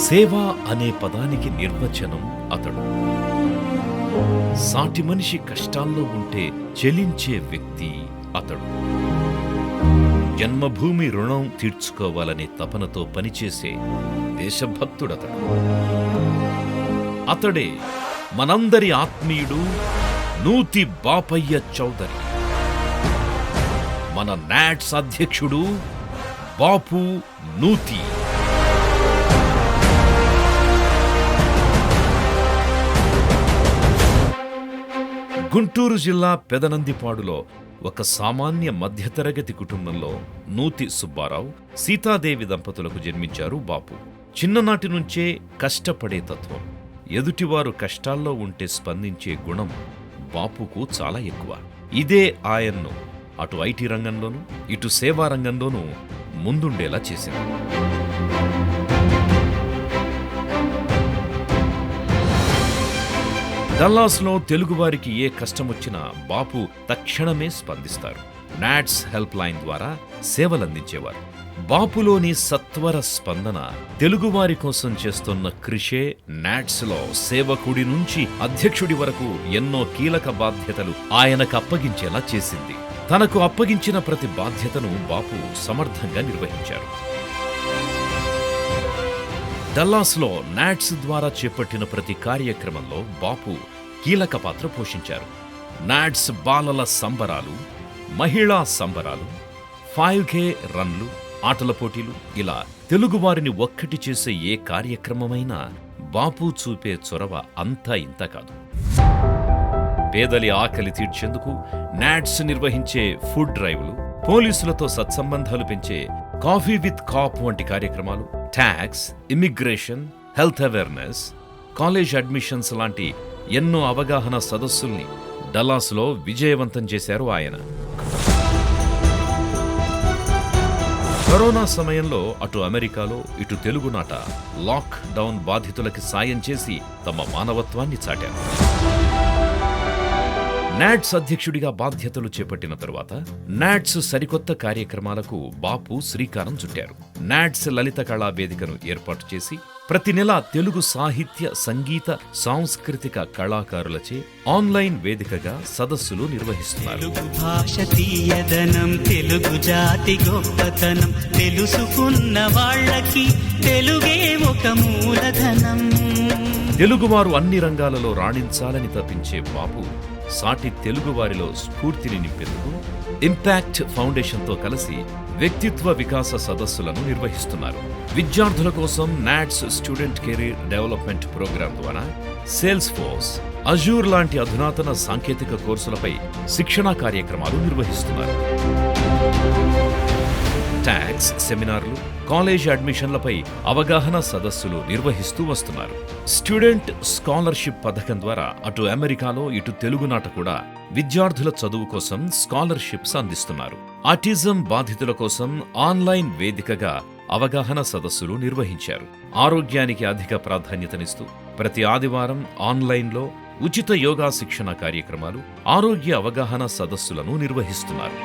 సేవ అనే పదానికి నిర్వచనం అతడు. సాటి మనిషి కష్టాల్లో ఉంటే చెలించే వ్యక్తి అతడు. జన్మభూమి రుణం తీర్చుకోవాలనే తపనతో పనిచేసే దేశభక్తుడతడు. అతడే మనందరి ఆత్మీయుడు నూతి బాపయ్య చౌదరి, మన నాట్స్ అధ్యక్షుడు బాపు నూతి. గుంటూరు జిల్లా పెదనందిపాడులో ఒక సామాన్య మధ్యతరగతి కుటుంబంలో నూతి సుబ్బారావు, సీతాదేవి దంపతులకు జన్మించారు బాపు. చిన్ననాటి నుంచే కష్టపడే తత్వం, ఎదుటివారు కష్టాల్లో ఉంటే స్పందించే గుణం బాపుకు చాలా ఎక్కువ. ఇదే ఆయన్ను అటు ఐటీ రంగంలోనూ ఇటు సేవా రంగంలోనూ ముందుండేలా చేసింది. డల్లాస్లో తెలుగువారికి ఏ కష్టమొచ్చినా బాపు తక్షణమే స్పందిస్తారు. నాట్స్ హెల్ప్ లైన్ ద్వారా సేవలందించేవారు. బాపులోని సత్వర స్పందన తెలుగువారి కోసం చేస్తున్న కృషే నాట్స్లో సేవకుడి నుంచి అధ్యక్షుడి వరకు ఎన్నో కీలక బాధ్యతలు ఆయనకు అప్పగించేలా చేసింది. తనకు అప్పగించిన ప్రతి బాధ్యతను బాపు సమర్థంగా నిర్వహించారు. డల్లాస్లో నాట్స్ ద్వారా చేపట్టిన ప్రతి కార్యక్రమంలో బాపు కీలక పాత్ర పోషించారు. నాట్స్ బాలల సంబరాలు, మహిళా సంబరాలు, 5K రన్లు, ఆటల పోటీలు, ఇలా తెలుగువారిని ఒక్కటి చేసే ఏ కార్యక్రమమైనా బాపు చూపే చొరవ అంతా ఇంత కాదు. పేదలి ఆకలి తీర్చేందుకు నాట్స్ నిర్వహించే ఫుడ్ డ్రైవ్లు, పోలీసులతో సత్సంబంధాలు పెంచే కాఫీ విత్ కాప్ వంటి కార్యక్రమాలు, tax, immigration, health awareness, college admissions లాంటి ఎన్నో అవగాహన సదస్సుల్ని డల్లాస్లో విజయవంతం చేశారు ఆయన. కరోనా సమయంలో అటు అమెరికాలో ఇటు తెలుగునాట లాక్ డౌన్ బాధితులకి సాయం చేసి తమ మానవత్వాన్ని చాటారు. నాట్స్ అధ్యక్షుడిగా బాధ్యతలు చేపట్టిన తరువాత నాట్స్ సరికొత్త కార్యక్రమాలకు బాపు శ్రీకారం చుట్టారు. నాట్స్ లలిత కళా వేదికను ఏర్పాటు చేసి ప్రతి నెల తెలుగు సాహిత్య, సంగీత, సాంస్కృతిక కళాకారులచే ఆన్లైన్ వేదికగా సదస్సులు నిర్వహిస్తున్నారు. తెలుగు భాష తీయదనం, తెలుగు జాతి గొప్పతనం, తెలుసుకున్న వాళ్ళకి తెలుగే ఒక మూలధనం. తెలుగువారు అన్ని రంగాలలో రాణించాలని తప్పించే బాపు సాటి తెలుగువారిలో స్ఫూర్తిని నింపేందుకు ఇంపాక్ట్ ఫౌండేషన్తో కలిసి వ్యక్తిత్వ వికాస సదస్సులను నిర్వహిస్తున్నారు. విద్యార్థుల కోసం NATS student career development program ద్వారా సేల్స్ ఫోర్స్, అజూర్ లాంటి అధునాతన సాంకేతిక కోర్సులపై శిక్షణా కార్యక్రమాలు నిర్వహిస్తున్నారు. ట్యాక్స్ సెమినార్లు, కాలేజ్ అడ్మిషన్లపై అవగాహన సదస్సులు నిర్వహిస్తూ వస్తున్నారు. స్టూడెంట్ స్కాలర్షిప్ పథకం ద్వారా అటు అమెరికాలో ఇటు తెలుగునాట కూడా విద్యార్థుల చదువు కోసం స్కాలర్షిప్స్ అందిస్తున్నారు. ఆటిజం బాధితుల కోసం ఆన్లైన్ వేదికగా అవగాహన సదస్సులు నిర్వహించారు. ఆరోగ్యానికి అధిక ప్రాధాన్యతనిస్తూ ప్రతి ఆదివారం ఆన్లైన్లో ఉచిత యోగా శిక్షణ కార్యక్రమాలు, ఆరోగ్య అవగాహన సదస్సులను నిర్వహిస్తున్నారు.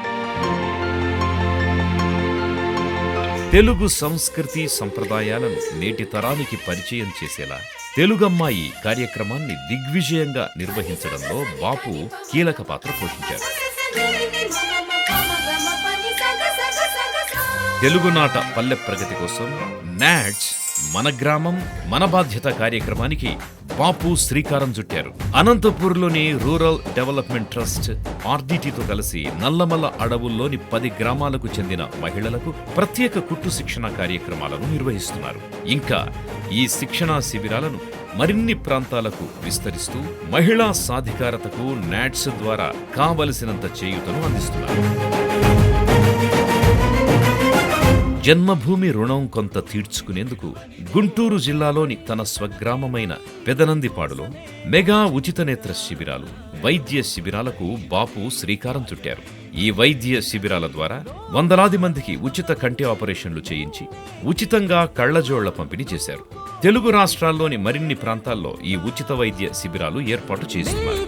తెలుగు సంస్కృతి సంప్రదాయాలను నేటి తరానికి పరిచయం చేసేలా తెలుగమ్మాయి కార్యక్రమాన్ని దిగ్విజయంగా నిర్వహించడంలో బాపు కీలక పాత్ర పోషించారు. తెలుగునాట పల్లె ప్రగతి కోసం నాట్స్ మన గ్రామం మన బాధ్యత కార్యక్రమానికి బాపు శ్రీకారం చుట్టారు. అనంతపూర్లోని రూరల్ డెవలప్మెంట్ ట్రస్ట్ ఆర్డిటితో కలిసి నల్లమల్ల అడవుల్లోని 10 గ్రామాలకు చెందిన మహిళలకు ప్రత్యేక కుట్టు శిక్షణ కార్యక్రమాలను నిర్వహిస్తున్నారు. ఇంకా ఈ శిక్షణా శిబిరాలను మరిన్ని ప్రాంతాలకు విస్తరిస్తూ మహిళా సాధికారతకు నాట్స్ ద్వారా కావలసినంత చేయూతను అందిస్తున్నారు. జన్మభూమి రుణం కొంత తీర్చుకునేందుకు గుంటూరు జిల్లాలోని తన స్వగ్రామమైన పెదనందిపాడులో మెగా ఉచిత నేత్ర శిబిరాలు, వైద్య శిబిరాలకు బాపు శ్రీకారం చుట్టారు. ఈ వైద్య శిబిరాల ద్వారా వందలాది మందికి ఉచిత కంటి ఆపరేషన్లు చేయించి ఉచితంగా కళ్లజోళ్ల పంపిణీ చేశారు. తెలుగు రాష్ట్రాల్లోని మరిన్ని ప్రాంతాల్లో ఈ ఉచిత వైద్య శిబిరాలు ఏర్పాటు చేస్తున్నారు.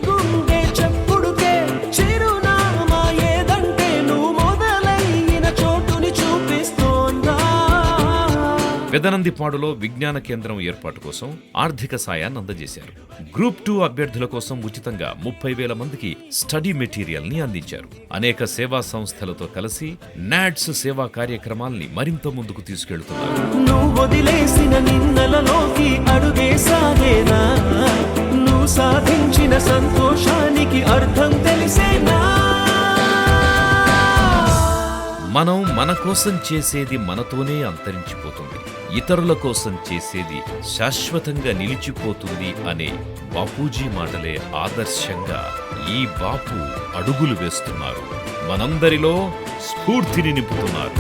పెదనందిపాడులో విజ్ఞాన కేంద్రం ఏర్పాటు కోసం ఆర్థిక సాయాన్ని అందజేశారు. గ్రూప్ 2 అభ్యర్థుల కోసం ఉచితంగా 30,000 మందికి స్టడీ మెటీరియల్ ని అందించారు. అనేక సేవా సంస్థలతో కలిసి నాడ్స్ సేవా కార్యక్రమాల్ని మరింత ముందుకు తీసుకెళ్తున్నారు. నువ్వు వదిలేసిన నిన్నలలోకి అడుగేసాగేనా, నువ్వు సాధించిన సంతోషానికి అర్థం తెలిసేనా. మనం మన కోసం చేసేది మనతోనే అంతరించిపోతుంది, ఇతరుల కోసం చేసేది శాశ్వతంగా నిలిచిపోతుంది అనే బాపూజీ మాటలే ఆదర్శంగా ఈ బాపు అడుగులు వేస్తున్నారు, మనందరిలో స్ఫూర్తిని నింపుతున్నారు.